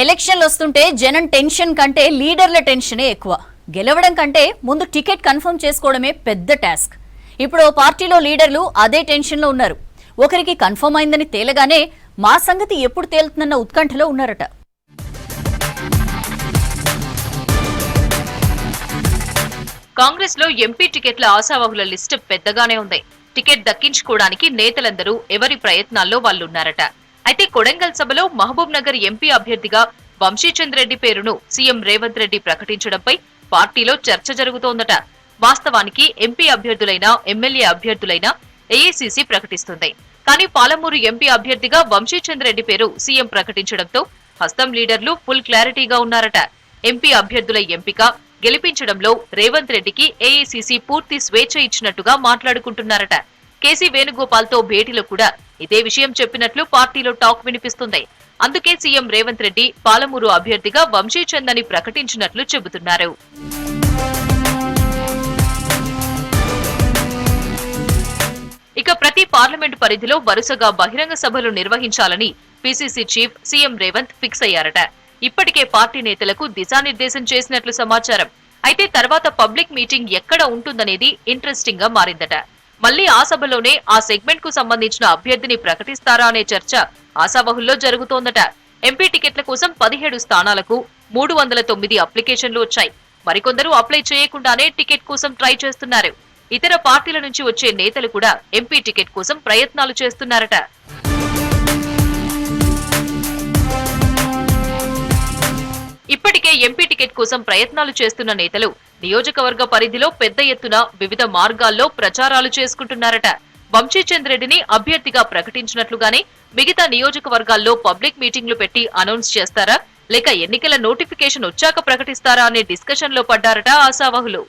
ఎలక్షన్లు వస్తుంటే జనం టెన్షన్ కంటే లీడర్ల టెన్షనే ఎక్కువ. గెలవడం కంటే ముందు టికెట్ కన్ఫర్మ్ చేసుకోవడమే పెద్ద టాస్క్. ఇప్పుడు ఓ పార్టీలో లీడర్లు అదే టెన్షన్లో ఉన్నారు. ఒకరికి కన్ఫర్మ్ అయిందని తేలగానే మా సంగతి ఎప్పుడు తేలుతుందన్న ఉత్కంఠలో ఉన్నారట. కాంగ్రెస్ లో ఎంపీ టికెట్ల ఆశావహుల లిస్టు పెద్దగానే ఉంది. టికెట్ దక్కించుకోవడానికి నేతలందరూ ఎవరి ప్రయత్నాల్లో వాళ్ళున్నారట. అయితే కొడంగల్ సభలో మహబూబ్ నగర్ ఎంపీ అభ్యర్థిగా వంశీచంద్ రెడ్డి పేరును సీఎం రేవంత్ రెడ్డి ప్రకటించడంపై పార్టీలో చర్చ జరుగుతోందట. వాస్తవానికి ఎంపీ అభ్యర్థులైన ఎమ్మెల్యే అభ్యర్థులైన ఏఐసీసీ ప్రకటిస్తుంది. కానీ పాలమూరు ఎంపీ అభ్యర్థిగా వంశీచంద్ రెడ్డి పేరు సీఎం ప్రకటించడంతో హస్తం లీడర్లు ఫుల్ క్లారిటీగా ఉన్నారట. ఎంపీ అభ్యర్థుల ఎంపిక గెలిపించడంలో రేవంత్ రెడ్డికి ఏఐసీసీ పూర్తి స్వేచ్ఛ ఇచ్చినట్టుగా మాట్లాడుకుంటున్నారట. కేసీ వేణుగోపాల్ తో భేటీలో కూడా ఇదే విషయం చెప్పినట్లు పార్టీలో టాక్ వినిపిస్తుంది. అందుకే సీఎం రేవంత్ రెడ్డి పాలమూరు అభ్యర్థిగా వంశీచంద్ అని ప్రకటించినట్లు చెబుతున్నారు. ఇక ప్రతి పార్లమెంటు పరిధిలో వరుసగా బహిరంగ సభలు నిర్వహించాలని PCC chief CM Revanth fix అయ్యారట. ఇప్పటికే పార్టీ నేతలకు దిశానిర్దేశం చేసినట్లు సమాచారం. అయితే తర్వాత పబ్లిక్ మీటింగ్ ఎక్కడ ఉంటుందనేది ఇంట్రెస్టింగ్ గా మారిందట. మళ్లీ ఆ సభలోనే ఆ సెగ్మెంట్ కు సంబంధించిన అభ్యర్థిని ప్రకటిస్తారా అనే చర్చ ఆశావహుల్లో జరుగుతోందట. ఎంపీ టికెట్ల కోసం 17 స్థానాలకు 309 అప్లికేషన్లు వచ్చాయి. మరికొందరు అప్లై చేయకుండానే టికెట్ కోసం ట్రై చేస్తున్నారు. ఇతర పార్టీల నుంచి వచ్చే నేతలు కూడా ఎంపీ టికెట్ కోసం ప్రయత్నాలు చేస్తున్నారట. ఇప్పటికే ఎంపీ టికెట్ కోసం ప్రయత్నాలు చేస్తున్న నేతలు నియోజకవర్గ పరిధిలో పెద్ద ఎత్తున వివిధ మార్గాల్లో ప్రచారాలు చేసుకుంటున్నారట. వంశీచంద్ రెడ్డిని అభ్యర్థిగా ప్రకటించినట్లుగానే మిగతా నియోజకవర్గాల్లో పబ్లిక్ మీటింగ్లు పెట్టి అనౌన్స్ చేస్తారా లేక ఎన్నికల నోటిఫికేషన్ వచ్చాక ప్రకటిస్తారా అనే డిస్కషన్ లో పడ్డారట ఆశావహులు.